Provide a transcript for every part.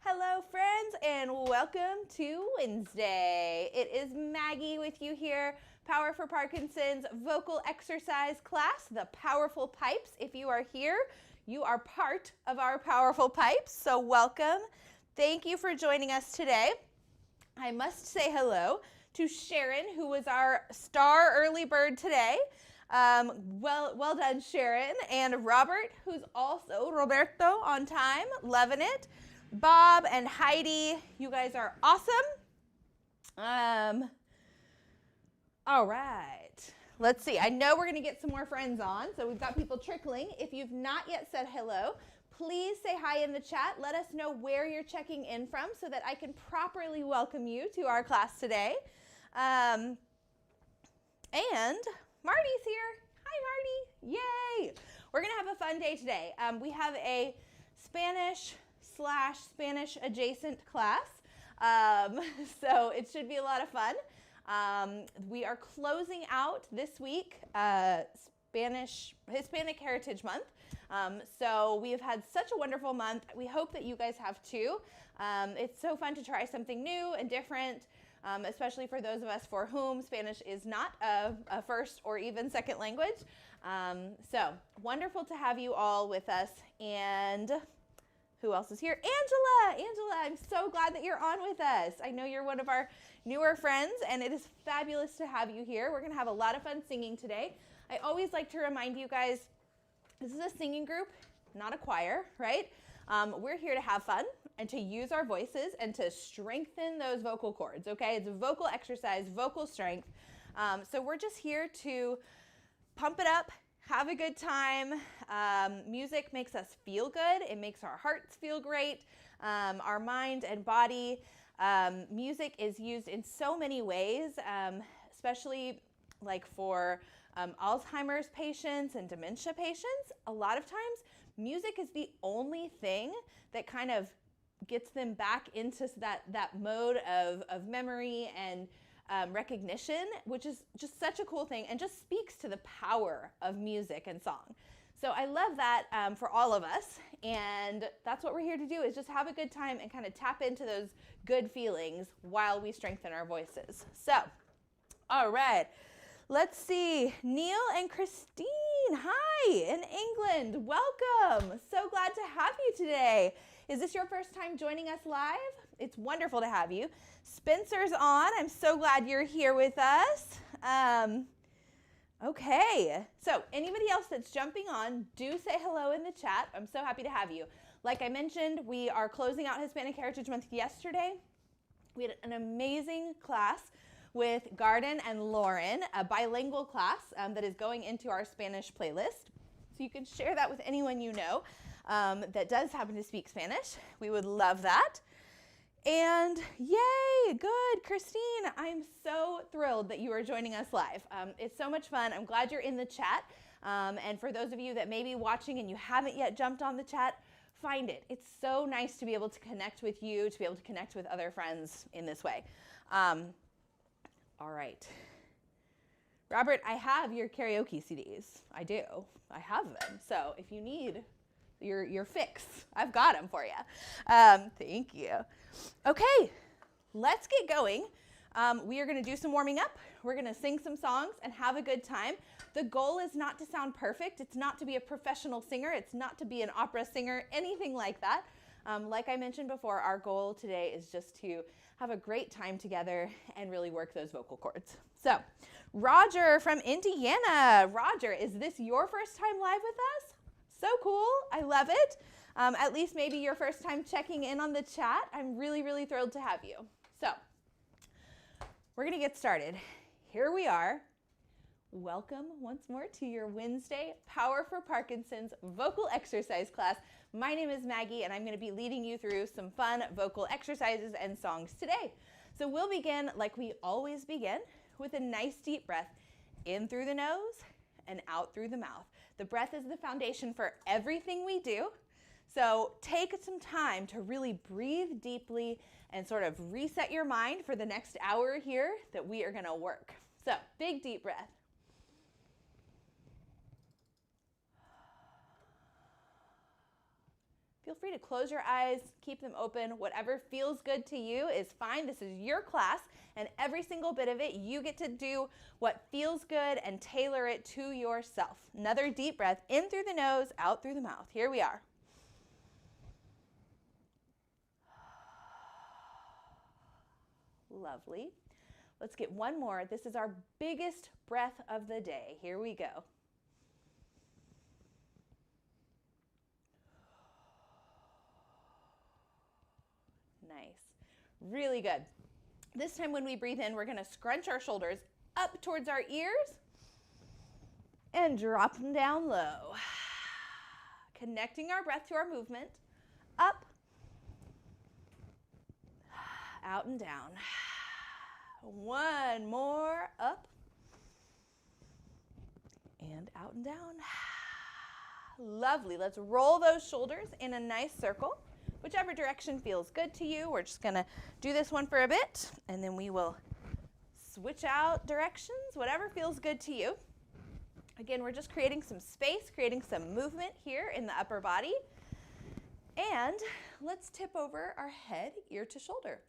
Hello friends and welcome to Wednesday. It is Maggie with you here, Power for Parkinson's vocal exercise class, the Powerful Pipes. If you are here, you are part of our Powerful Pipes, so welcome. Thank you for joining us today. I must say hello to Sharon, who was our star early bird today. Well done, Sharon. And Robert, who's also Roberto on time, loving it. Bob and Heidi, you guys are awesome. All right, let's see. I know we're going to get some more friends on, so we've got people trickling. If you've not yet said hello, please say hi in the chat. Let us know where you're checking in from so that I can properly welcome you to our class today. And Marty's here. Hi, Marty. Yay. We're going to have a fun day today. We have a Spanish adjacent class. So it should be a lot of fun. We are closing out this week Hispanic Heritage Month. So we have had such a wonderful month. We hope that you guys have too. It's so fun to try something new and different, especially for those of us for whom Spanish is not a first or even second language. So wonderful to have you all with us. And who else is here? Angela! Angela, I'm so glad that you're on with us. I know you're one of our newer friends, and it is fabulous to have you here. We're going to have a lot of fun singing today. I always like to remind you guys, this is a singing group, not a choir, right? We're here to have fun and to use our voices and to strengthen those vocal cords, okay? It's a vocal exercise, vocal strength. So we're just here to pump it up, have a good time. Music makes us feel good. It makes our hearts feel great, our mind and body. Music is used in so many ways, especially like for Alzheimer's patients and dementia patients. A lot of times, music is the only thing that kind of gets them back into that mode of memory and recognition, which is just such a cool thing and just speaks to the power of music and song. So I love that for all of us, and that's what we're here to do, is just have a good time and kind of tap into those good feelings while we strengthen our voices. So, all right, let's see. Neil and Christine, hi, in England, welcome. So glad to have you today. Is this your first time joining us live? It's wonderful to have you. Spencer's on. I'm so glad you're here with us. Okay, so anybody else that's jumping on, do say hello in the chat. I'm so happy to have you. Like I mentioned, we are closing out Hispanic Heritage Month yesterday. We had an amazing class with Garden and Lauren, a bilingual class that is going into our Spanish playlist. So you can share that with anyone you know that does happen to speak Spanish. We would love that. And yay, good, Christine. I'm so thrilled that you are joining us live. It's so much fun. I'm glad you're in the chat. And for those of you that may be watching and you haven't yet jumped on the chat, find it. It's so nice to be able to connect with you, to be able to connect with other friends in this way. All right. Robert, I have your karaoke CDs. I do. I have them. So if you need your fix, I've got them for you. Thank you. Okay, let's get going. We are going to do some warming up. We're going to sing some songs and have a good time. The goal is not to sound perfect. It's not to be a professional singer. It's not to be an opera singer, anything like that. Like I mentioned before, our goal today is just to have a great time together and really work those vocal cords. So, Roger from Indiana. Roger, is this your first time live with us? So cool. I love it. At least maybe your first time checking in on the chat. I'm really, really thrilled to have you. So we're going to get started. Here we are. Welcome once more to your Wednesday Power for Parkinson's vocal exercise class. My name is Maggie, and I'm going to be leading you through some fun vocal exercises and songs today. So we'll begin like we always begin, with a nice deep breath in through the nose and out through the mouth. The breath is the foundation for everything we do. So take some time to really breathe deeply and sort of reset your mind for the next hour here that we are going to work. So big deep breath. Feel free to close your eyes, keep them open. Whatever feels good to you is fine. This is your class, and every single bit of it, you get to do what feels good and tailor it to yourself. Another deep breath in through the nose, out through the mouth. Here we are. Lovely. Let's get one more. This is our biggest breath of the day. Here we go. Nice. Really good. This time when we breathe in, we're going to scrunch our shoulders up towards our ears and drop them down low. Connecting our breath to our movement. Up, out and down. One more. Up and out and down. Lovely. Let's roll those shoulders in a nice circle. Whichever direction feels good to you. We're just going to do this one for a bit, and then we will switch out directions, whatever feels good to you. Again, we're just creating some space, creating some movement here in the upper body. And let's tip over our head, ear to shoulder.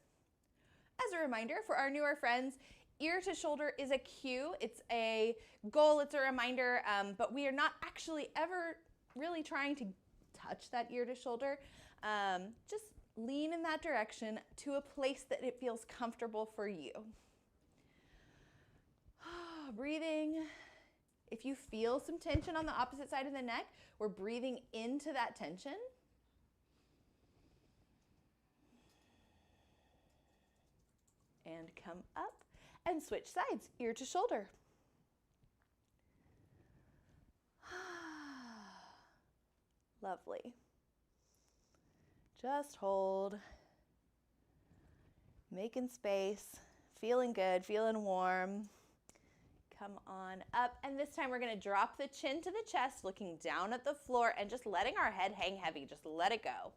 As a reminder, for our newer friends, ear to shoulder is a cue. It's a goal, it's a reminder, but we are not actually ever really trying to touch that ear to shoulder. Just lean in that direction to a place that it feels comfortable for you. Breathing. If you feel some tension on the opposite side of the neck, we're breathing into that tension. And come up and switch sides, ear to shoulder. Lovely. Just hold, making space, feeling good, feeling warm. Come on up, and this time we're going to drop the chin to the chest, looking down at the floor and just letting our head hang heavy. Just let it go.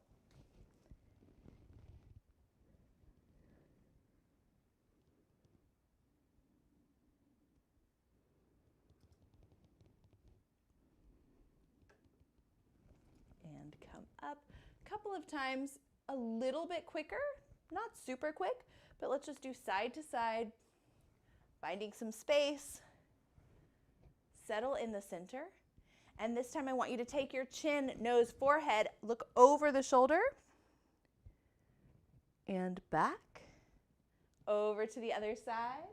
And come up. Couple of times, a little bit quicker, not super quick, but let's just do side to side, finding some space, settle in the center, and this time I want you to take your chin, nose, forehead, look over the shoulder, and back, over to the other side,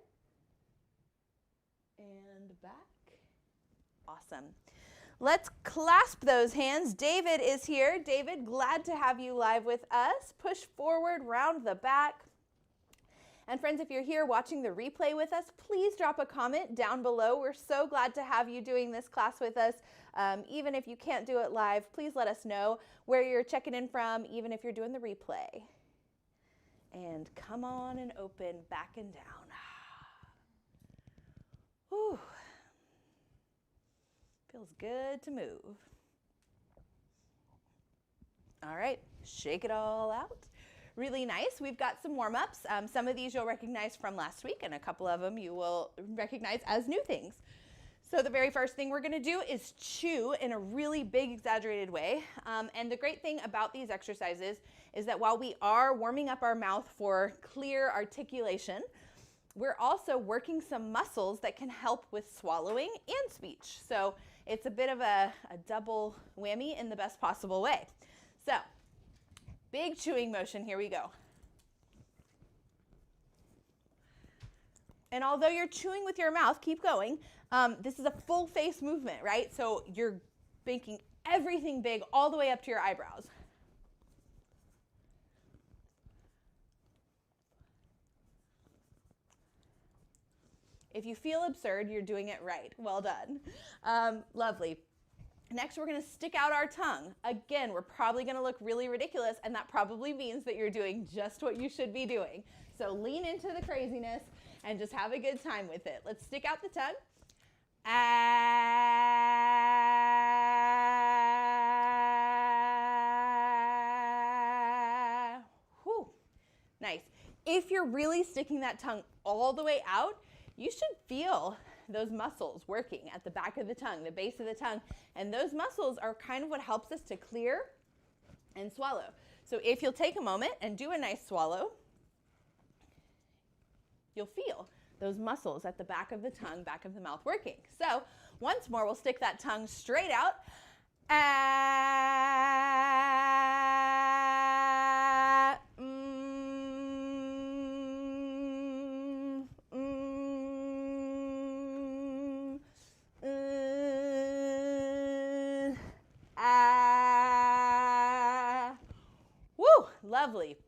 and back. Awesome. Let's clasp those hands. David is here. David, glad to have you live with us. Push forward, round the back. And friends, if you're here watching the replay with us, please drop a comment down below. We're so glad to have you doing this class with us. Even if you can't do it live, please let us know where you're checking in from, even if you're doing the replay. And come on and open back and down. Whew. Feels good to move. All right, shake it all out. Really nice. We've got some warm-ups. Some of these you'll recognize from last week, and a couple of them you will recognize as new things. So the very first thing we're going to do is chew in a really big, exaggerated way. And the great thing about these exercises is that while we are warming up our mouth for clear articulation, we're also working some muscles that can help with swallowing and speech. So it's a bit of a double whammy in the best possible way. So big chewing motion, here we go. And although you're chewing with your mouth, keep going. This is a full face movement, right? So you're making everything big all the way up to your eyebrows. If you feel absurd, you're doing it right. Well done. Lovely. Next, we're going to stick out our tongue. Again, we're probably going to look really ridiculous, and that probably means that you're doing just what you should be doing. So lean into the craziness and just have a good time with it. Let's stick out the tongue. Whew. Nice. If you're really sticking that tongue all the way out, you should feel those muscles working at the back of the tongue, the base of the tongue. And those muscles are kind of what helps us to clear and swallow. So if you'll take a moment and do a nice swallow, you'll feel those muscles at the back of the tongue, back of the mouth working. So once more, we'll stick that tongue straight out. Woo, lovely.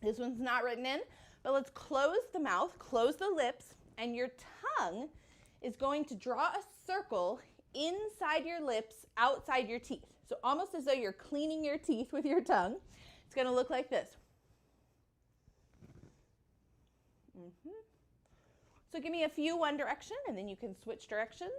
This one's not written in, but let's close the mouth, close the lips, and your tongue is going to draw a circle inside your lips, outside your teeth. So almost as though you're cleaning your teeth with your tongue. It's going to look like this. So give me a few one direction, and then you can switch directions.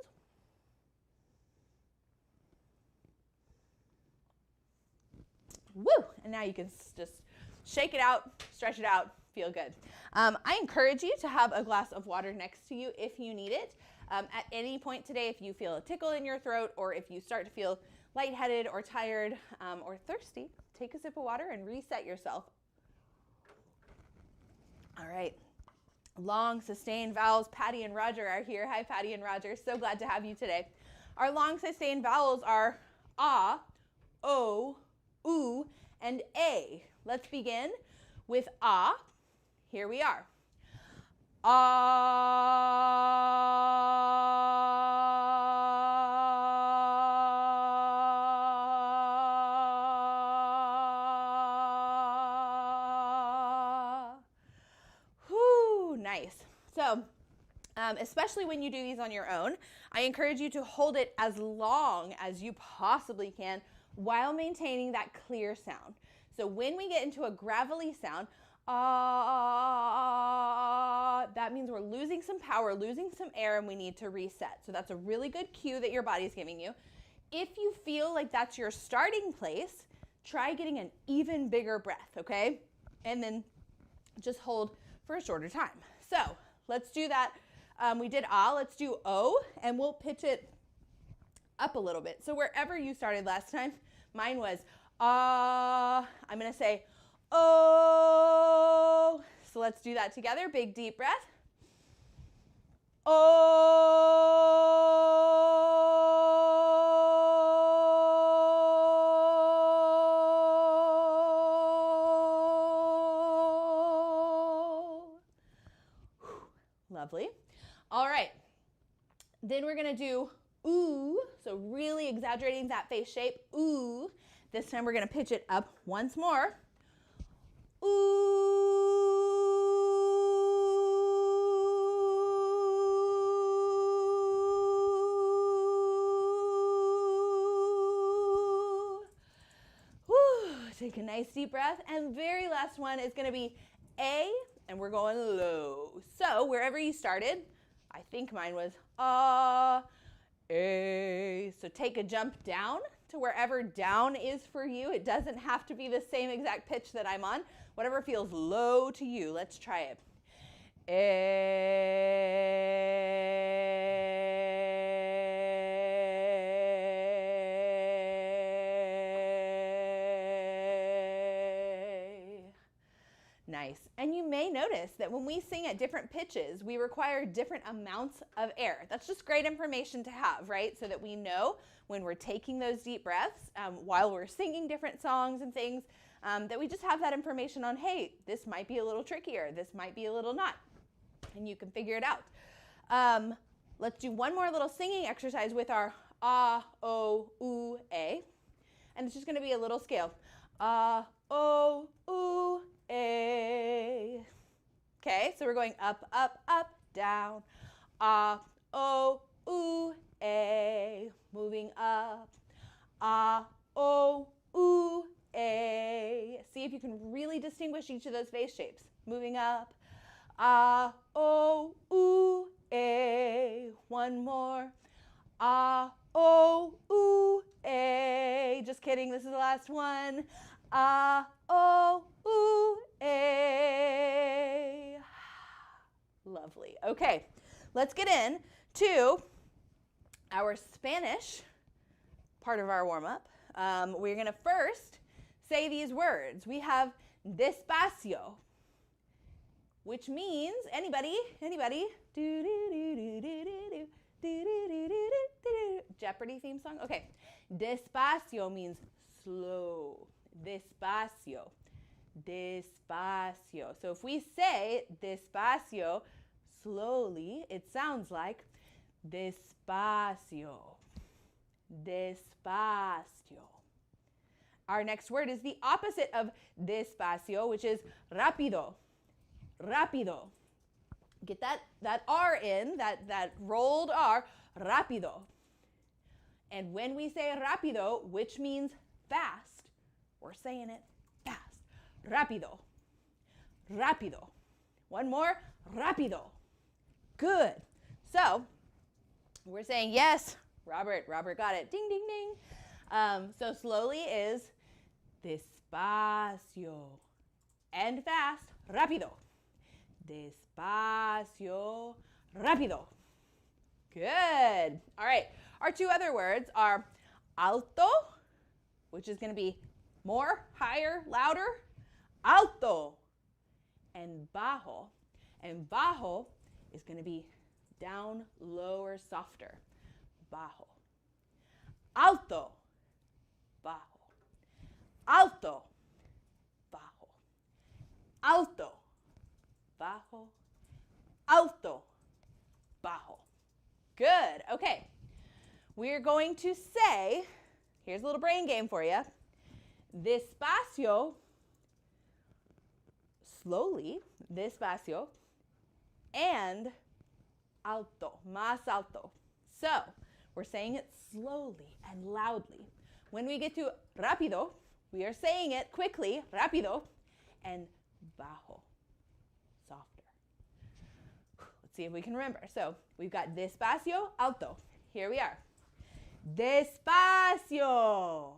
Woo! And now you can just shake it out, stretch it out, feel good. I encourage you to have a glass of water next to you if you need it. At any point today, if you feel a tickle in your throat, or if you start to feel lightheaded or tired or thirsty, take a sip of water and reset yourself. All right. Long, sustained vowels. Patty and Roger are here. Hi, Patty and Roger. So glad to have you today. Our long, sustained vowels are ah, o, oo, and a. Let's begin with ah. Here we are. Whew, nice. So, especially when you do these on your own, I encourage you to hold it as long as you possibly can while maintaining that clear sound. So when we get into a gravelly sound, that means we're losing some power, losing some air, and we need to reset. So that's a really good cue that your body's giving you. If you feel like that's your starting place, try getting an even bigger breath, okay? And then just hold for a shorter time. So let's do that. We did ah, let's do o, and we'll pitch it up a little bit. So wherever you started last time, mine was ah. I'm going to say oh. So let's do that together. Big deep breath. Oh. Lovely. All right. Then we're going to do ooh. So really exaggerating that face shape. Ooh. This time we're going to pitch it up once more. Ooh. Whew. Take a nice deep breath. And very last one is going to be A, and we're going low. So wherever you started, I think mine was A. So take a jump down to wherever down is for you. It doesn't have to be the same exact pitch that I'm on. Whatever feels low to you. Let's try it. Nice. And you may notice that when we sing at different pitches, we require different amounts of air. That's just great information to have, right? So that we know when we're taking those deep breaths while we're singing different songs and things, that we just have that information on, hey, this might be a little trickier, this might be a little not, and you can figure it out. Let's do one more little singing exercise with our ah, o, oo, a, and it's just going to be a little scale. Ah, o, oo, a. Okay, so we're going up, up, up, down. Ah, o, oo, a. Moving up. Ah, o, oo, a. See if you can really distinguish each of those face shapes. Moving up. Ah, o, oo, a. One more. Ah, o, oo, a. Just kidding, this is the last one. Ah, o, oo, a. Lovely. Okay, let's get in to our Spanish part of our warm-up. We're going to first say these words. We have despacio, which means, anybody? Jeopardy theme song? Okay. Despacio means slow. Despacio. Despacio. So if we say despacio slowly, it sounds like despacio. Despacio. Our next word is the opposite of despacio, which is rápido. Rápido. Get that R in, that rolled R, rápido. And when we say rápido, which means fast, we're saying it fast. Rápido. Rápido. One more, rápido. Good. So, we're saying yes. Robert got it. Ding, ding, ding. So slowly is despacio. And fast, rápido. Despacio, rápido. Good. All right. Our two other words are alto, which is going to be more, higher, louder. Alto. And bajo. And bajo is going to be down, lower, softer. Bajo. Alto. Bajo. Alto. Bajo. Alto. Bajo. Alto. Bajo. Good. Okay. We're going to say, here's a little brain game for you. Despacio, slowly, despacio, and alto, más alto. So, we're saying it slowly and loudly. When we get to rápido, we are saying it quickly, rápido, and bajo, softer. Let's see if we can remember. So, we've got despacio, alto. Here we are. Despacio.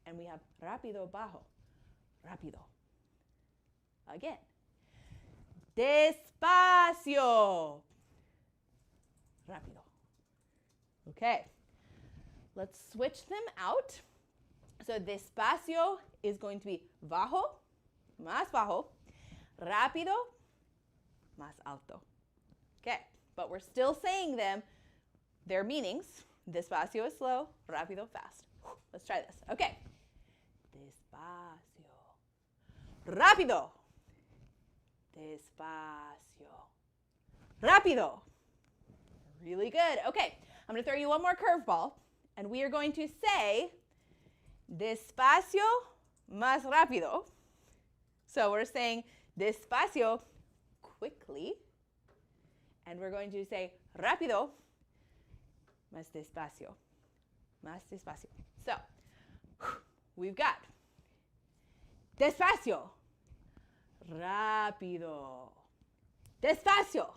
And we have rápido, bajo. Rápido. Again. Despacio. Rápido. Okay. Let's switch them out. So despacio is going to be bajo, más bajo. Rápido, más alto. Okay. But we're still saying them, their meanings. Despacio is slow, rápido, fast. Let's try this. Okay. Despacio. Rápido. Despacio. Rápido. Really good. Okay. I'm going to throw you one more curveball, and we are going to say despacio más rápido. So we're saying despacio quickly, and we're going to say rápido más despacio. Más despacio. So, we've got despacio, rápido, despacio,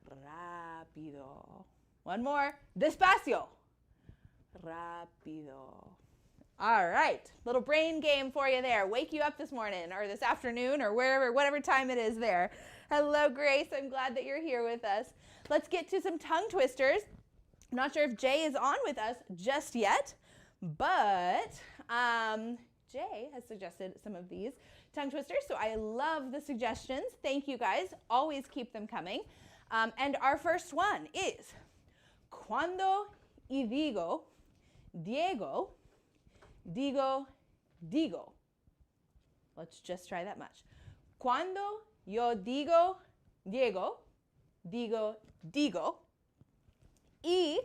rápido. One more, despacio, rápido. All right, little brain game for you there. Wake you up this morning or this afternoon or wherever, whatever time it is there. Hello, Grace. I'm glad that you're here with us. Let's get to some tongue twisters. I'm not sure if Jay is on with us just yet, but Jay has suggested some of these tongue twisters, so I love the suggestions. Thank you, guys. Always keep them coming. And our first one is, cuando y digo, Diego, digo, digo. Let's just try that much. Cuando yo digo, Diego, digo, digo. Y,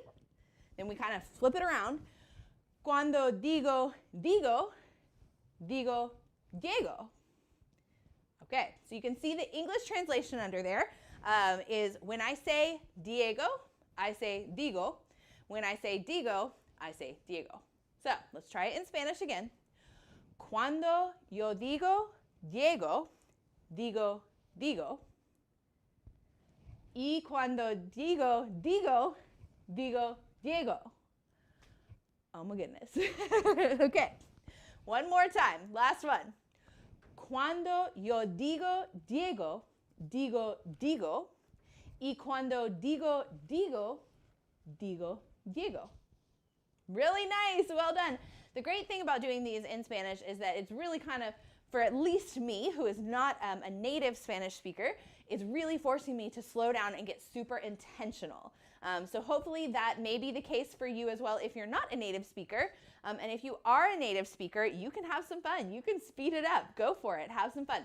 then we kind of flip it around. Cuando digo, digo, digo, Diego. Okay, so you can see the English translation under there is when I say Diego, I say digo. When I say digo, I say Diego. So let's try it in Spanish again. Cuando yo digo Diego, digo, digo. Y cuando digo, digo, digo, Diego. Oh my goodness. Okay, one more time. Last one. Cuando yo digo Diego, digo, digo. Y cuando digo, digo, digo, Diego. Really nice. Well done. The great thing about doing these in Spanish is that it's really kind of, for at least me, who is not a native Spanish speaker, it's really forcing me to slow down and get super intentional. So hopefully that may be the case for you as well if you're not a native speaker. And if you are a native speaker, you can have some fun. You can speed it up. Go for it. Have some fun.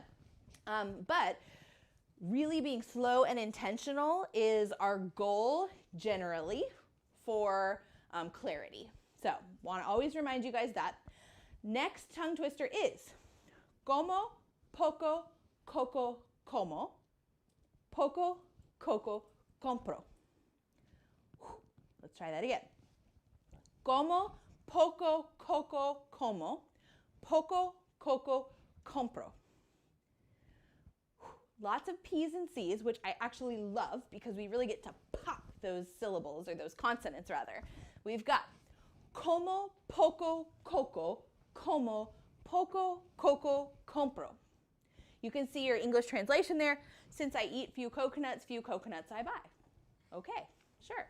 But really being slow and intentional is our goal generally for clarity. So want to always remind you guys that. Next tongue twister is como, poco, coco, como. Poco, coco, compro. Let's try that again. Como, poco, coco, como. Poco, coco, compro. Lots of P's and C's, which I actually love because we really get to pop those syllables, or those consonants rather. We've got como, poco, coco, como, poco, coco, compro. You can see your English translation there. Since I eat few coconuts I buy. Okay, sure.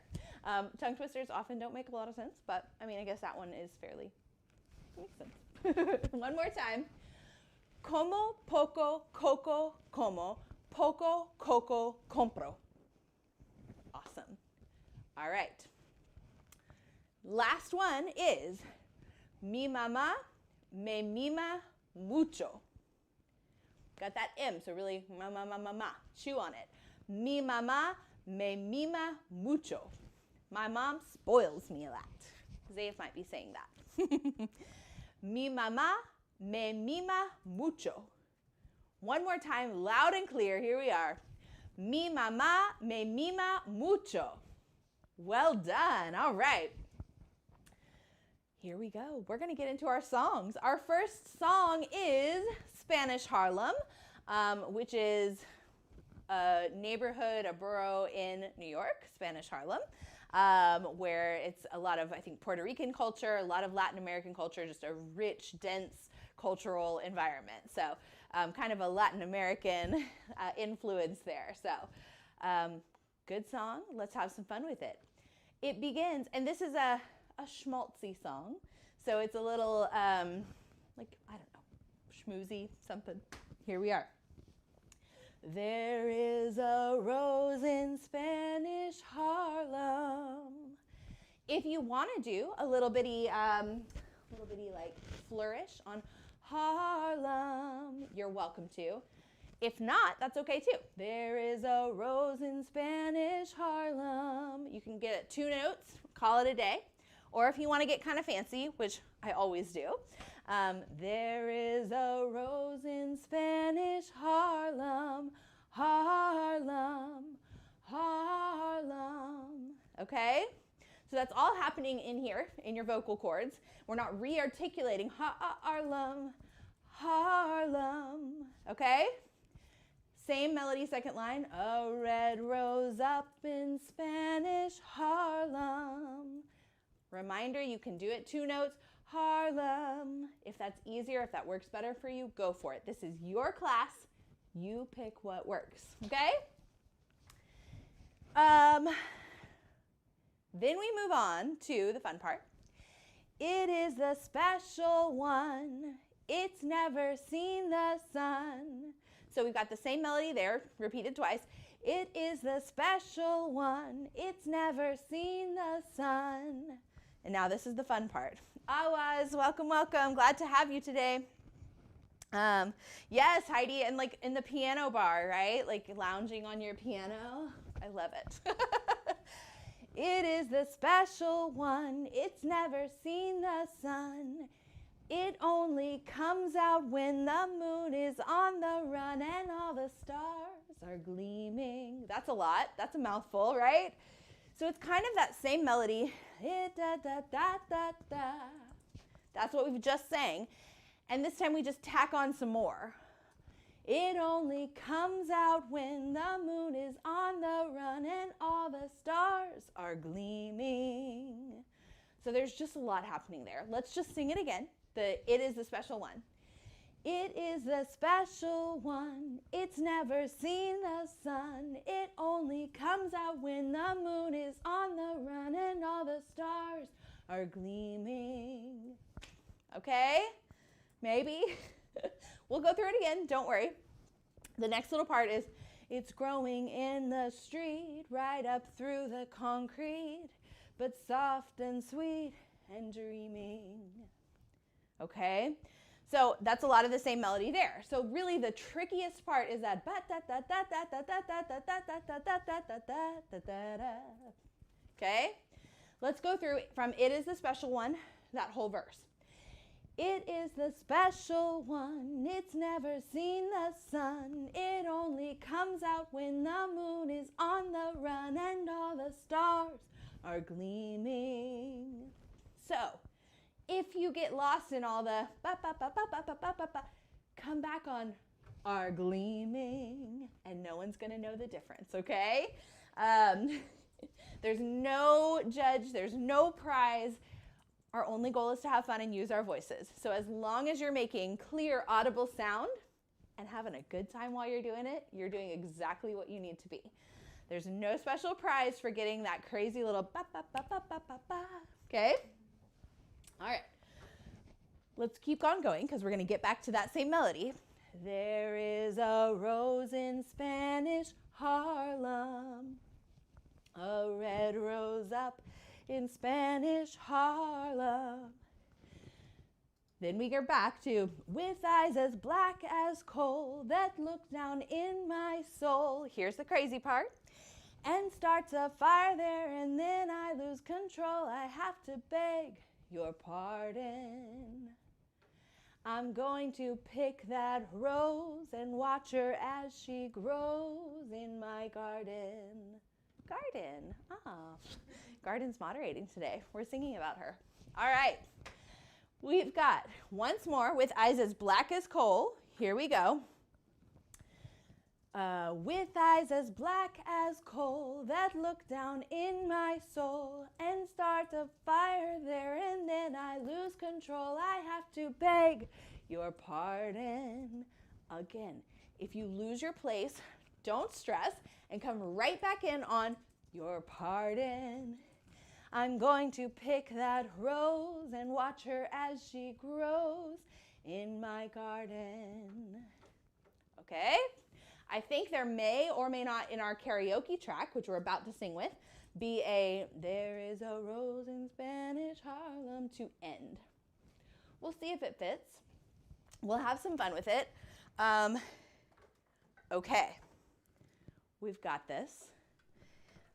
Tongue twisters often don't make a lot of sense, but I mean, I guess that one is fairly, makes sense. One more time. Como, poco, coco, como, poco, coco, compro. Awesome. All right. Last one is mi mamá me mima mucho. Got that M, so really ma. Chew on it. Mi mamá me mima mucho. My mom spoils me a lot. Zayef might be saying that. Mi mamá me mima mucho. One more time, loud and clear. Here we are. Mi mamá me mima mucho. Well done. All right. Here we go. We're going to get into our songs. Our first song is Spanish Harlem, which is a neighborhood, a borough in New York, Spanish Harlem, where it's a lot of, I think, Puerto Rican culture, a lot of Latin American culture, just a rich, dense cultural environment. So kind of a Latin American influence there. So good song. Let's have some fun with it. It begins, and this is a schmaltzy song. So it's a little, like, I don't know, schmoozy, something. Here we are. There is a rose in Spanish Harlem. If you want to do a little bitty like flourish on Harlem, you're welcome to. If not, that's okay too. There is a rose in Spanish Harlem. You can get 2 notes, call it a day. Or if you want to get kind of fancy, which I always do, there is a rose in Spanish Harlem, Harlem, Harlem. Okay? So that's all happening in here, in your vocal cords. We're not re-articulating Harlem, Harlem. Okay? Same melody, second line. A red rose up in Spanish Harlem. Reminder, you can do it 2 notes, Harlem. If that's easier, if that works better for you, go for it. This is your class. You pick what works, okay? Then we move on to the fun part. It is the special one. It's never seen the sun. So we've got the same melody there, repeated twice. It is the special one. It's never seen the sun. And now this is the fun part. Awaz, welcome, welcome. Glad to have you today. Yes, Heidi, and like in the piano bar, right? Like lounging on your piano. I love it. It is the special one. It's never seen the sun. It only comes out when the moon is on the run and all the stars are gleaming. That's a lot. That's a mouthful, right? So it's kind of that same melody. Da, da, da, da, da. That's what we've just sang. And this time we just tack on some more. It only comes out when the moon is on the run and all the stars are gleaming. So there's just a lot happening there. Let's just sing it again. It is the special one. It is the special one. It's never seen the sun. It only comes out when the moon is on the run and all the stars are gleaming. okay? Maybe. We'll go through it again, don't worry. The next little part is, it's growing in the street, right up through the concrete, but soft and sweet and dreaming. Okay? So that's a lot of the same melody there. So really the trickiest part is that okay? Let's go through from It Is the Special One, that whole verse. It is the special one, it's never seen the sun. It only comes out when the moon is on the run and all the stars are gleaming. So, if you get lost in all the come back on are gleaming, and no one's gonna know the difference, okay? There's no judge, there's no prize. Our only goal is to have fun and use our voices. So as long as you're making clear, audible sound and having a good time while you're doing it, you're doing exactly what you need to be. There's no special prize for getting that crazy little okay? All right, let's keep on going because we're gonna get back to that same melody. There is a rose in Spanish Harlem, a red rose up in Spanish Harlem. Then we get back to, with eyes as black as coal that look down in my soul. Here's the crazy part. And starts a fire there and then I lose control. I have to beg your pardon. I'm going to pick that rose and watch her as she grows in my garden. Garden, Garden's moderating today. We're singing about her. All right, we've got once more with eyes as black as coal. Here we go. With eyes as black as coal that look down in my soul and start a fire there and then I lose control. I have to beg your pardon. Again, if you lose your place, don't stress and come right back in on your pardon. I'm going to pick that rose and watch her as she grows in my garden. Okay? I think there may or may not in our karaoke track, which we're about to sing with, be a there is a rose in Spanish Harlem to end. We'll see if it fits. We'll have some fun with it. Okay. We've got this.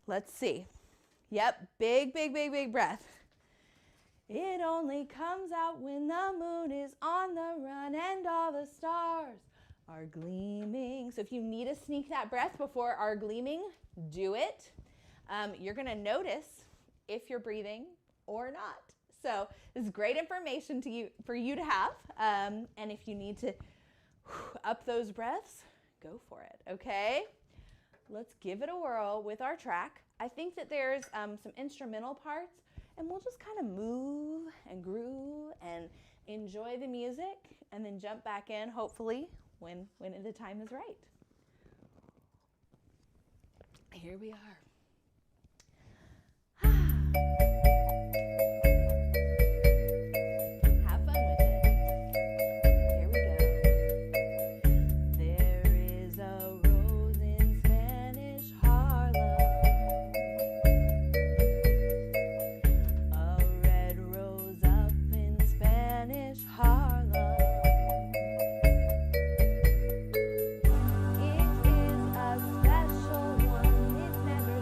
Let's see. Yep, big, big, big, big breath. It only comes out when the moon is on the run and all the stars are gleaming. So if you need to sneak that breath before our gleaming, do it. You're gonna notice if you're breathing or not. So this is great information for you to have. And if you need to up those breaths, go for it, okay? Let's give it a whirl with our track. I think that there's some instrumental parts, and we'll just kind of move and groove and enjoy the music, and then jump back in, hopefully, when the time is right. Here we are. Have fun with it. Here we go. There is a rose in Spanish Harlem, a red rose up in Spanish Harlem. It is a special one, it's never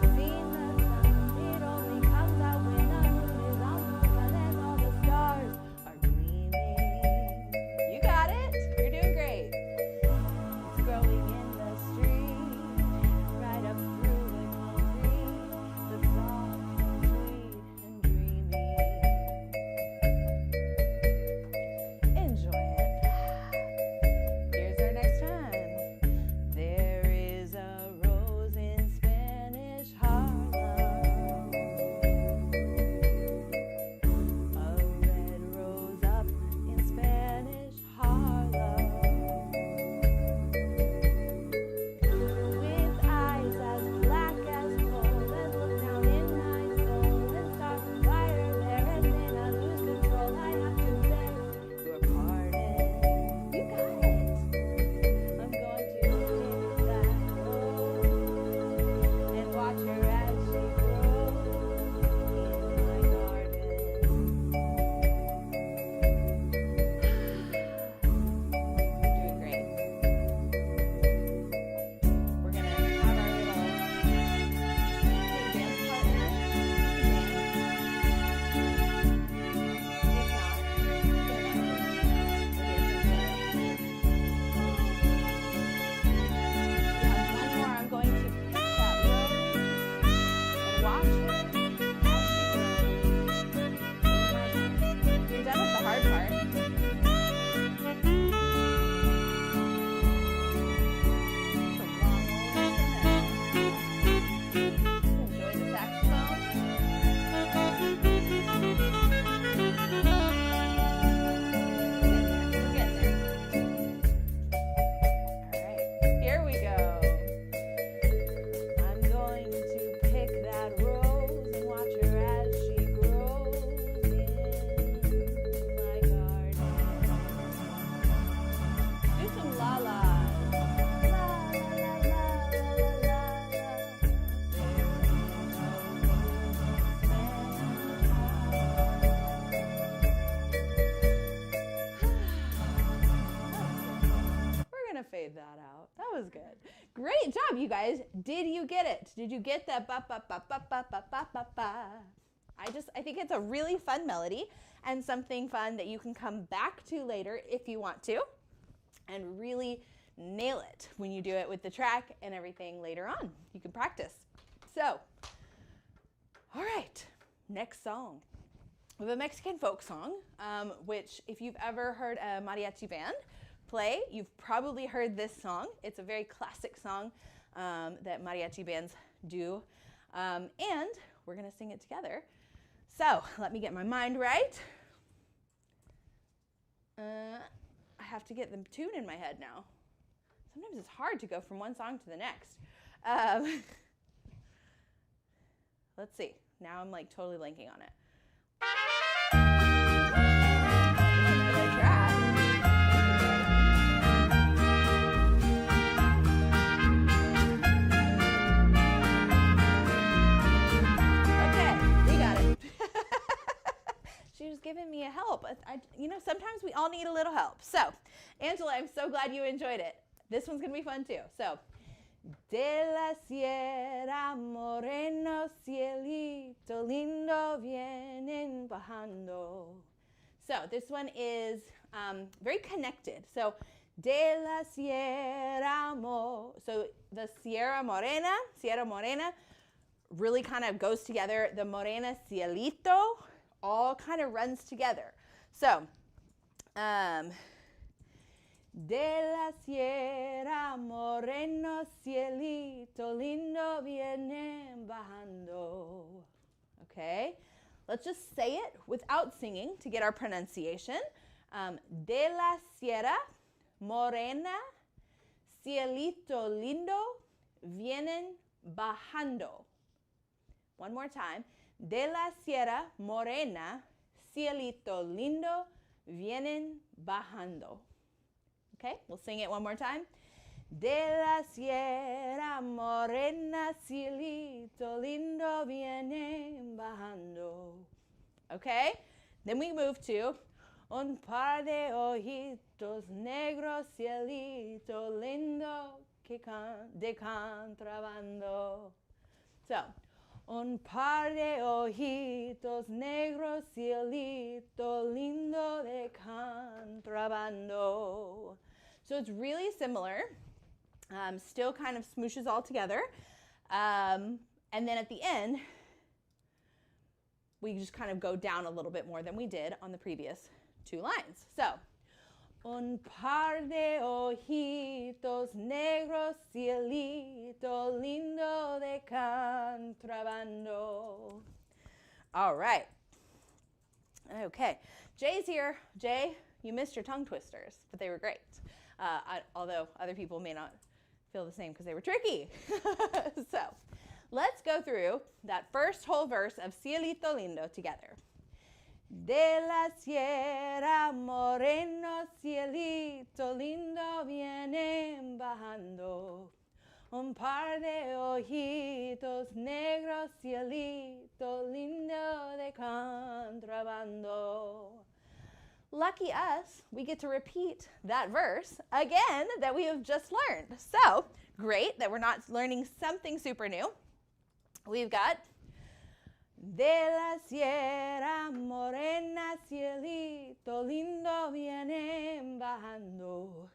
Great job, you guys. Did you get it? Did you get that ba ba ba ba ba ba ba ba ba? I think it's a really fun melody and something fun that you can come back to later if you want to and really nail it when you do it with the track and everything later on. You can practice. So, all right, next song. We have a Mexican folk song, which if you've ever heard a mariachi band play, you've probably heard this song. It's a very classic song that mariachi bands do, and we're gonna sing it together. So let me get my mind right. I have to get the tune in my head now. Sometimes it's hard to go from one song to the next. Let's see. Now I'm like totally blanking on it. She was giving me a help. Sometimes we all need a little help. So, Angela, I'm so glad you enjoyed it. This one's going to be fun too. So, de la sierra moreno cielito lindo vienen bajando. So, this one is very connected. So, de la sierra so the Sierra Morena really kind of goes together. The Morena Cielito all kind of runs together. So, de la Sierra Moreno Cielito Lindo vienen bajando. Okay, let's just say it without singing to get our pronunciation. De la Sierra Morena Cielito Lindo vienen bajando. One more time. De la Sierra Morena, Cielito Lindo, vienen bajando. Okay, we'll sing it one more time. De la Sierra Morena, Cielito Lindo, vienen bajando. Okay, then we move to un par de ojitos negros, Cielito Lindo, de contrabando. So, un par de ojitos negros, cielito lindo de contrabando. So it's really similar, still kind of smooshes all together. And then at the end, we just kind of go down a little bit more than we did on the previous two lines. So, un par de ojitos negros, cielito lindo de contrabando. All right. Okay. Jay's here. Jay, you missed your tongue twisters, but they were great. Although other people may not feel the same because they were tricky. So, let's go through that first whole verse of Cielito Lindo together. De la Sierra Moreno, Cielito Lindo, vienen bajando. Un par de ojitos negros, Cielito Lindo de contrabando. Lucky us, we get to repeat that verse again that we have just learned. So, great that we're not learning something super new. We've got de la Sierra Morena, Cielito Lindo, vienen bajando.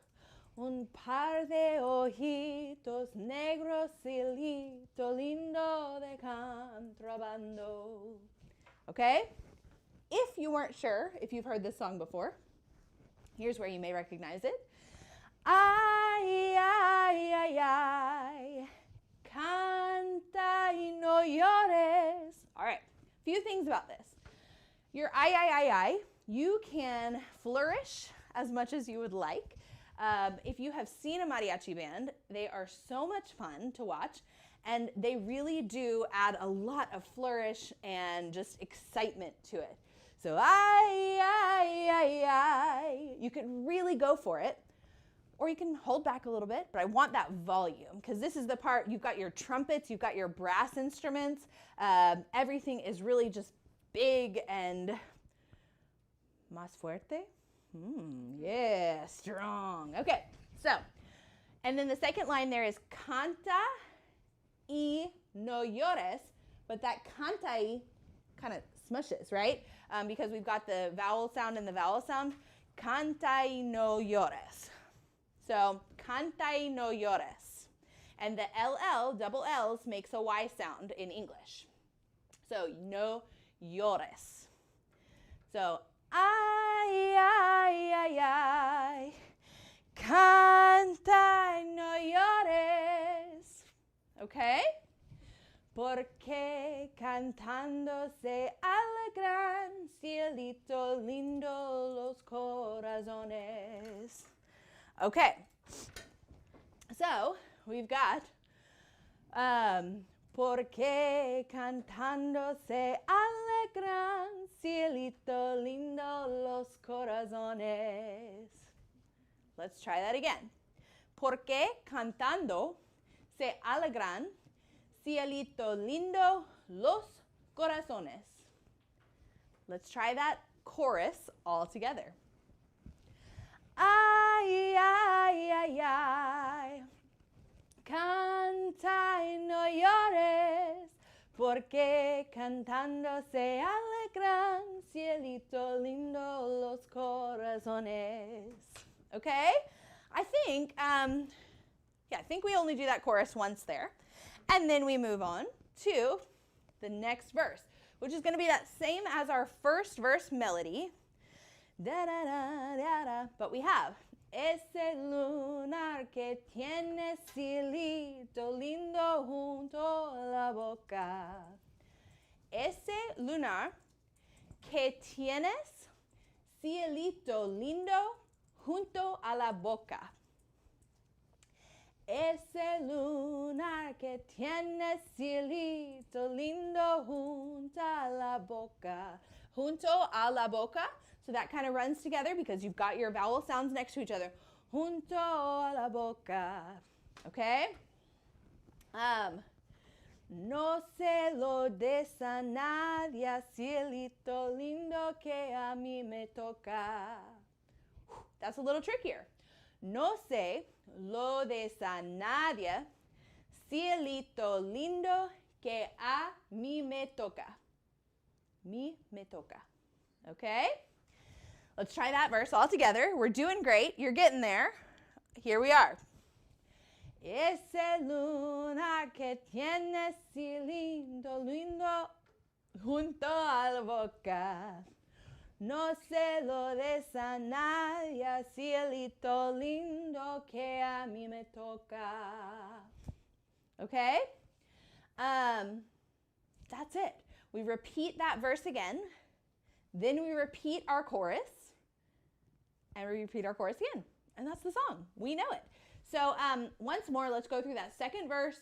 Un par de ojitos negros, Cielito Lindo de contrabando. Okay? If you weren't sure if you've heard this song before, here's where you may recognize it. Ay, ay, ay, ay. Canta y no llores. All right, a few things about this. Your I, you can flourish as much as you would like. If you have seen a mariachi band, they are so much fun to watch, and they really do add a lot of flourish and just excitement to it. So, I. You can really go for it. Or you can hold back a little bit, but I want that volume because this is the part, you've got your trumpets, you've got your brass instruments, everything is really just big and más fuerte. Yeah, strong. Okay, so And then the second line there is canta y no llores, but that canta y kind of smushes, right? Because we've got the vowel sound and the vowel sound. Canta y no llores. So, canta y no llores. And the LL, double L's, makes a Y sound in English. So, no llores. So, ay, ay, ay, ay, canta y no llores. Okay? Porque cantando se alegran, cielito lindo los corazones. Okay, so we've got porque cantando se alegran, cielito lindo los corazones. Let's try that again. Porque cantando se alegran, cielito lindo los corazones. Let's try that chorus all together. Ay, ay, ay, ay, canta y no llores, porque cantando se alegran, cielito lindo los corazones. Okay? I think we only do that chorus once there. And then we move on to the next verse, which is going to be that same as our first verse melody. Da, da, da, da, da. But we have ese lunar que tiene cielito lindo junto a la boca. Ese lunar que tienes cielito lindo junto a la boca. Ese lunar que tiene cielito lindo junto a la boca. Junto a la boca. So that kind of runs together because you've got your vowel sounds next to each other. Junto a la boca. Okay? No se lo des a nadie, cielito lindo que a mí me toca. That's a little trickier. No se lo des a nadie, cielito lindo que a mí me toca. Me toca. Okay? Let's try that verse all together. We're doing great. You're getting there. Here we are. Ese luna que tiene cielito lindo junto a la boca. No se lo des a nadie, cielito lindo que a mí me toca. Okay? That's it. We repeat that verse again. Then we repeat our chorus. And we repeat our chorus again. And that's the song. We know it. So once more, let's go through that second verse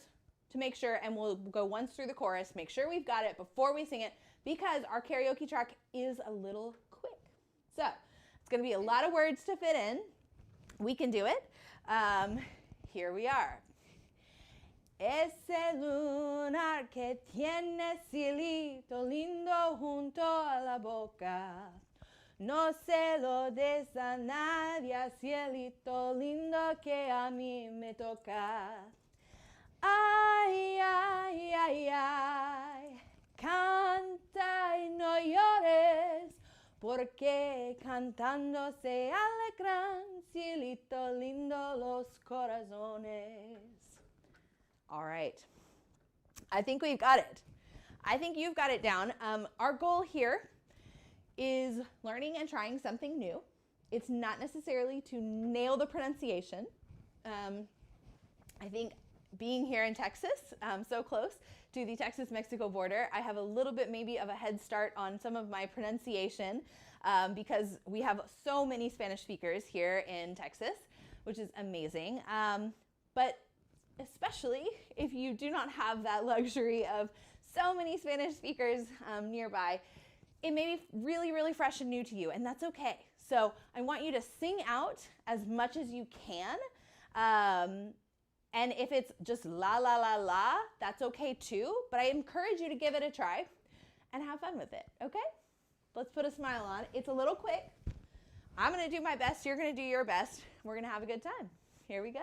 to make sure, and we'll go once through the chorus, make sure we've got it before we sing it, because our karaoke track is a little quick. So it's going to be a lot of words to fit in. We can do it. Here we are. Ese lunar que tiene cielito lindo junto a la boca. No se lo des a nadie, cielito lindo que a mí me toca. Ay, ay, ay, ay, canta y no llores, porque cantando se alegran, cielito lindo los corazones. All right. I think we've got it. I think you've got it down. Our goal here is learning and trying something new. It's not necessarily to nail the pronunciation. I think being here in Texas, so close to the Texas-Mexico border, I have a little bit maybe of a head start on some of my pronunciation because we have so many Spanish speakers here in Texas, which is amazing. But especially if you do not have that luxury of so many Spanish speakers nearby, it may be really, really fresh and new to you, and that's okay. So I want you to sing out as much as you can. And if it's just la, la, la, la, that's okay too. But I encourage you to give it a try and have fun with it, okay? Let's put a smile on. It's a little quick. I'm going to do my best. You're going to do your best. We're going to have a good time. Here we go.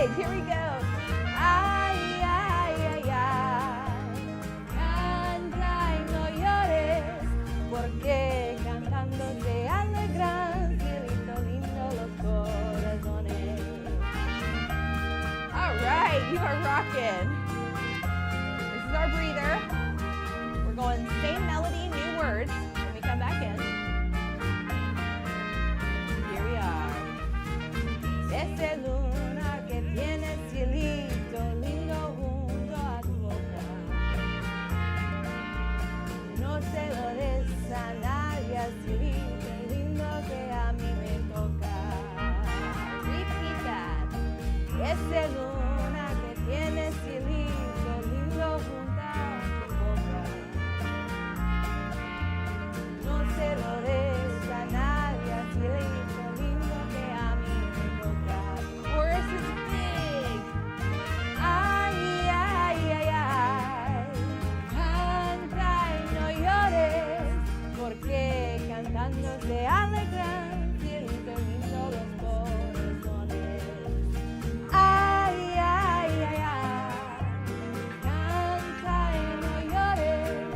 right, here we go. Ay, ay, ay, ay. Canta y no llores, porque cantando te alegran, cielito lindo los corazones. All right, you are rocking. This is our breather. We're going same melody, new words. When we come back in. Here we are. Esa luna que tiene cielito lindo junto a tu boca. No se lo des a nadie, cielito lindo que a mí me toca. Repeat that. Esa luna que tiene cielito lindo junto a tu boca. No se lo des a nadie, cielito lindo que a mí me toca. Chorus is big. Ay, ay, ay, ay. Canta y no llores, porque cantando se alegran, cielito lindo los corazones. Ay, ay, ay, ay. Canta y no llores,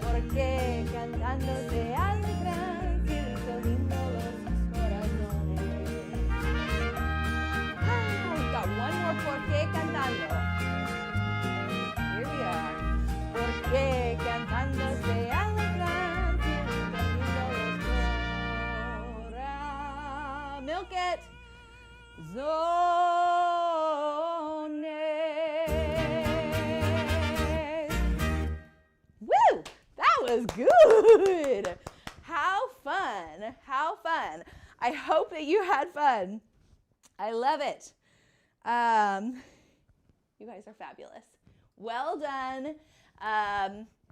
porque cantando se alegran, cielito lindo los corazones. We've got one more porque cantando. Here we are. Porque cantando se alegran, cielito lindo los corazones. Milk it. Woo! That was good. How fun. How fun. I hope that you had fun. I love it. You guys are fabulous. Well done.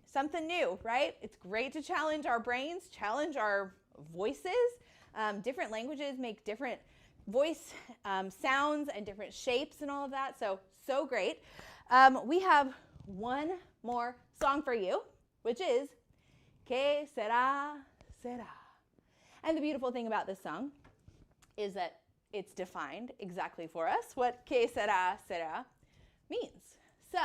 Something new, right? It's great to challenge our brains, challenge our voices. Different languages make different voice sounds and different shapes and all of that. So great. We have one more song for you, which is Que Sera Sera. And the beautiful thing about this song is that it's defined exactly for us what Que Sera Sera means. So,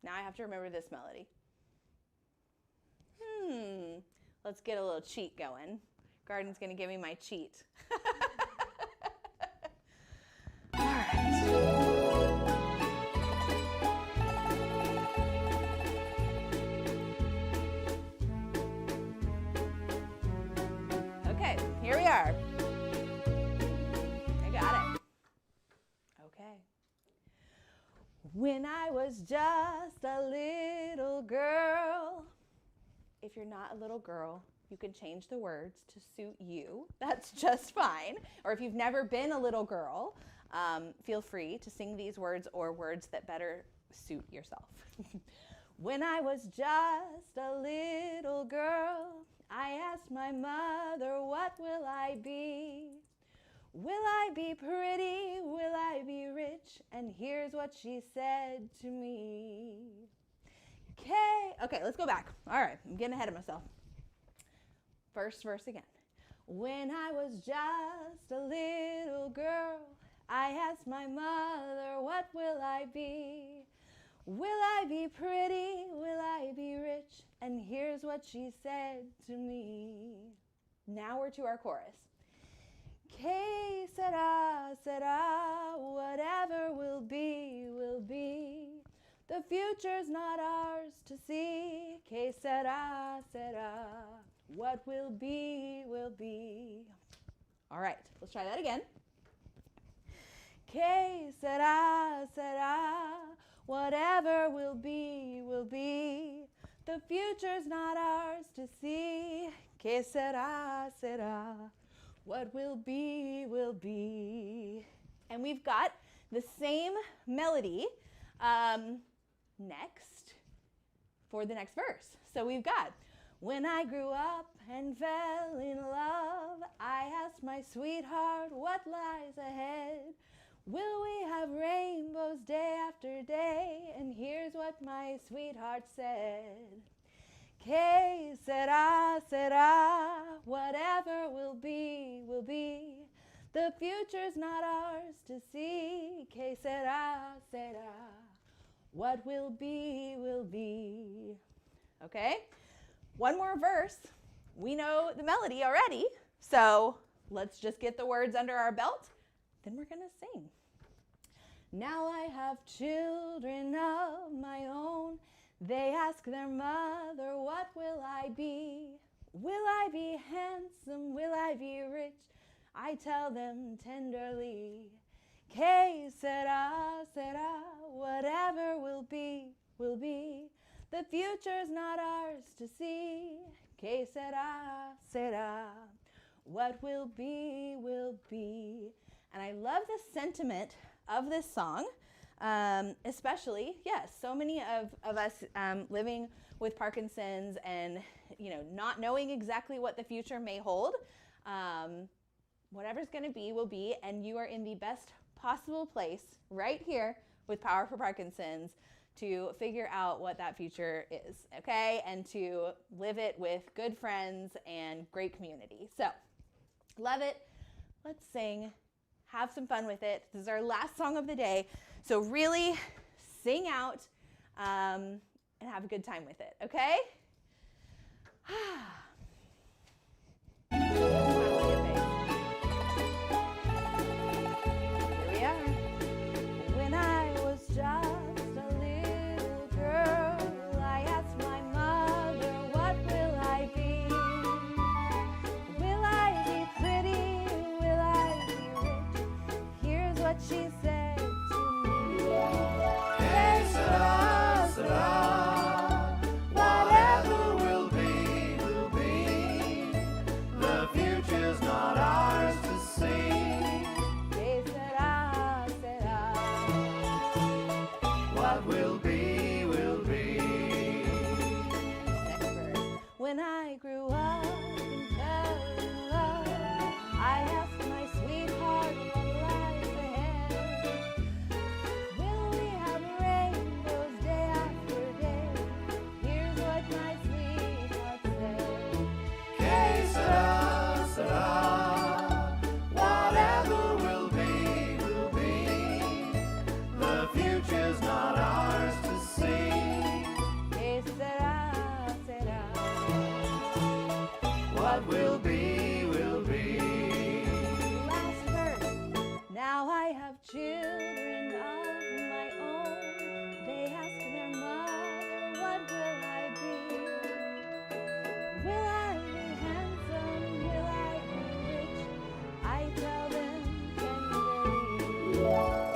now I have to remember this melody. Let's get a little cheat going. Garden's going to give me my cheat. All right. Okay, here we are. I got it. Okay. When I was just a little girl. If you're not a little girl, you can change the words to suit you. That's just fine. Or if you've never been a little girl, feel free to sing these words or words that better suit yourself. When I was just a little girl, I asked my mother, what will I be? Will I be pretty? Will I be rich? And here's what she said to me. Okay, let's go back. All right, I'm getting ahead of myself. First verse again. When I was just a little girl, I asked my mother, what will I be? Will I be pretty? Will I be rich? And here's what she said to me. Now we're to our chorus. Que sera, sera, whatever will be, will be. The future's not ours to see. Que sera, sera. What will be, will be. All right, let's try that again. Que sera, sera. Whatever will be, will be. The future's not ours to see. Que sera, sera. What will be, will be. And we've got the same melody next for the next verse. So we've got, when I grew up and fell in love, I asked my sweetheart what lies ahead. Will we have rainbows day after day? And here's what my sweetheart said. Que sera, sera, whatever will be, will be. The future's not ours to see. Que sera, sera. What will be, will be. Okay? One more verse. We know the melody already, so let's just get the words under our belt. Then we're going to sing. Now I have children of my own. They ask their mother, what will I be? Will I be handsome? Will I be rich? I tell them tenderly, Que sera, sera, whatever will be, will be. The future's not ours to see. Que sera, sera, what will be, will be. And I love the sentiment of this song, especially, yes, so many of us living with Parkinson's and, not knowing exactly what the future may hold. Whatever's going to be, will be, and you are in the best possible place right here with Power for Parkinson's to figure out what that future is, okay? And to live it with good friends and great community. So, love it. Let's sing. Have some fun with it. This is our last song of the day. So really sing out and have a good time with it, okay? She said to me, Que sera, sera, whatever will be, will be. The future's not ours to see. Que sera, sera, what will be, will be. Next verse. When I grew up and fell in love, I asked my sweetheart, will be, will be. Last verse. Now I have children of my own. They ask their mother, what will I be? Will I be handsome? Will I be rich? I tell them tenderly,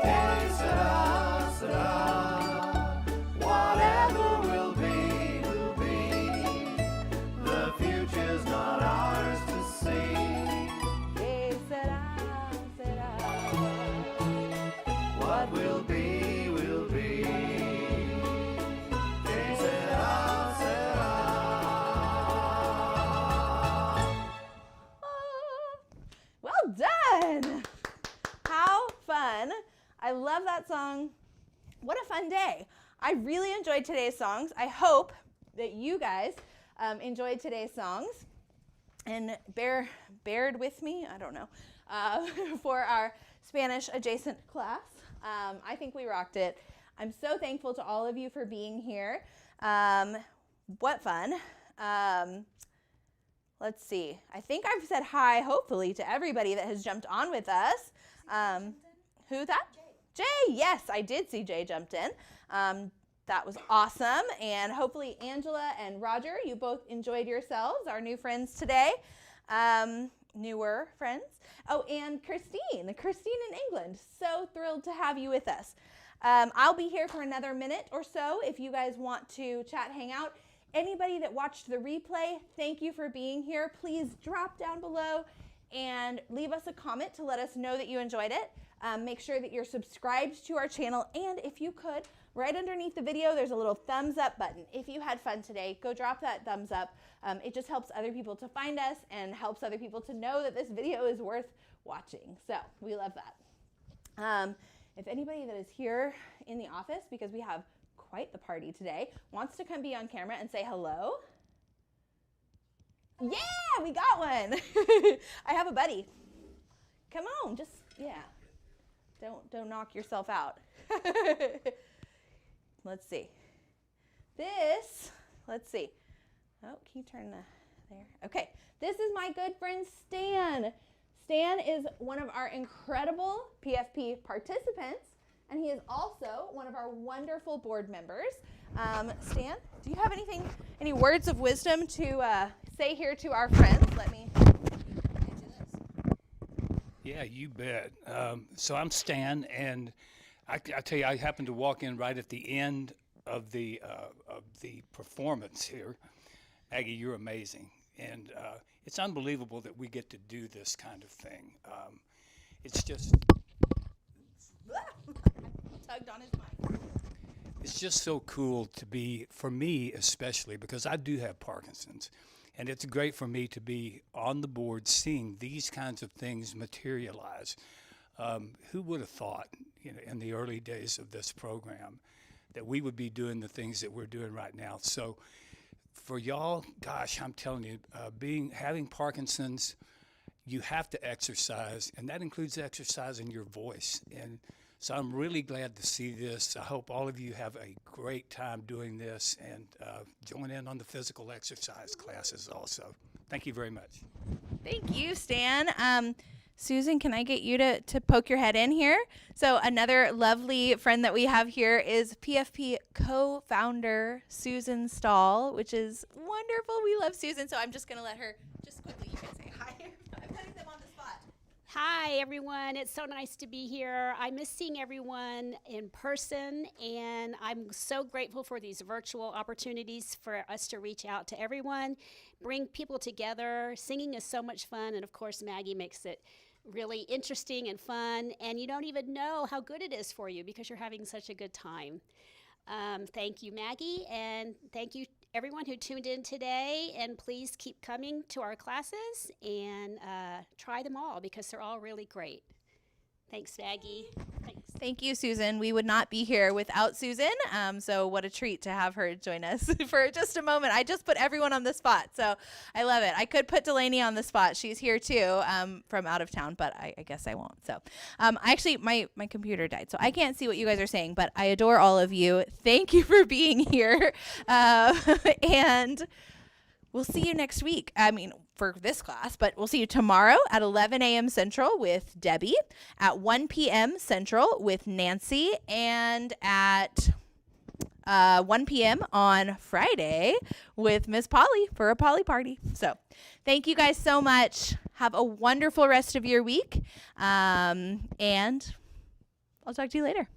Que sera, sera, whatever will be, will be. The future's not ours to see. Que sera, sera, what will be, will be. Que sera, sera. Well done! How fun. I love that song. What a fun day. I really enjoyed today's songs. I hope that you guys enjoyed today's songs and bared with me, I don't know, for our Spanish adjacent class. I think we rocked it. I'm so thankful to all of you for being here. What fun. Let's see. I think I've said hi, hopefully, to everybody that has jumped on with us. Who that? Jay. Yes, I did see Jay jumped in. That was awesome. And hopefully Angela and Roger, you both enjoyed yourselves, our new friends today. Newer friends. Oh, and Christine in England. So thrilled to have you with us. I'll be here for another minute or so if you guys want to chat, hang out. Anybody that watched the replay, thank you for being here. Please drop down below and leave us a comment to let us know that you enjoyed it. Make sure that you're subscribed to our channel, and if you could, right underneath the video, there's a little thumbs up button. If you had fun today, go drop that thumbs up. It just helps other people to find us and helps other people to know that this video is worth watching. So we love that. If anybody that is here in the office, because we have quite the party today, wants to come be on camera and say hello. Yeah, we got one. I have a buddy. Come on, just, yeah. Don't knock yourself out. Let's see. Let's see. Oh, can you turn there? Okay, this is my good friend Stan. Stan is one of our incredible PFP participants, and he is also one of our wonderful board members. Stan, do you have any words of wisdom to say here to our friends? Let me do this. Yeah, you bet. So I'm Stan, and I tell you, I happened to walk in right at the end of the performance here. Maggie, you're amazing, and it's unbelievable that we get to do this kind of thing. It's just Tugged on his mic. it's just so cool to be, for me especially, because I do have Parkinson's, and it's great for me to be on the board seeing these kinds of things materialize. Who would have thought, in the early days of this program, that we would be doing the things that we're doing right now? So for y'all, gosh, I'm telling you, having Parkinson's, you have to exercise, and that includes exercising your voice. And so I'm really glad to see this. I hope all of you have a great time doing this, and join in on the physical exercise classes also. Thank you very much. Thank you, Stan. Susan, can I get you to poke your head in here? So another lovely friend that we have here is PFP co-founder Susan Stahl, which is wonderful. We love Susan, so I'm just going to let her just quickly, you can say hi. I'm putting them on the spot. Hi, everyone. It's so nice to be here. I miss seeing everyone in person, and I'm so grateful for these virtual opportunities for us to reach out to everyone, bring people together. Singing is so much fun, and of course, Maggie makes it really interesting and fun, and you don't even know how good it is for you because you're having such a good time. Thank you, Maggie, and thank you everyone who tuned in today, and please keep coming to our classes and try them all because they're all really great. Thanks, Maggie. Thanks. Thank you, Susan. We would not be here without Susan, so what a treat to have her join us for just a moment. I just put everyone on the spot, so I love it. I could put Delaney on the spot. She's here too from out of town, but I guess I won't. So actually, my computer died, so I can't see what you guys are saying, but I adore all of you. Thank you for being here, and we'll see you next week. For this class, but we'll see you tomorrow at 11 a.m. Central with Debbie, at 1 p.m. Central with Nancy, and at 1 p.m. on Friday with Miss Polly for a Polly party. So thank you guys so much. Have a wonderful rest of your week, and I'll talk to you later.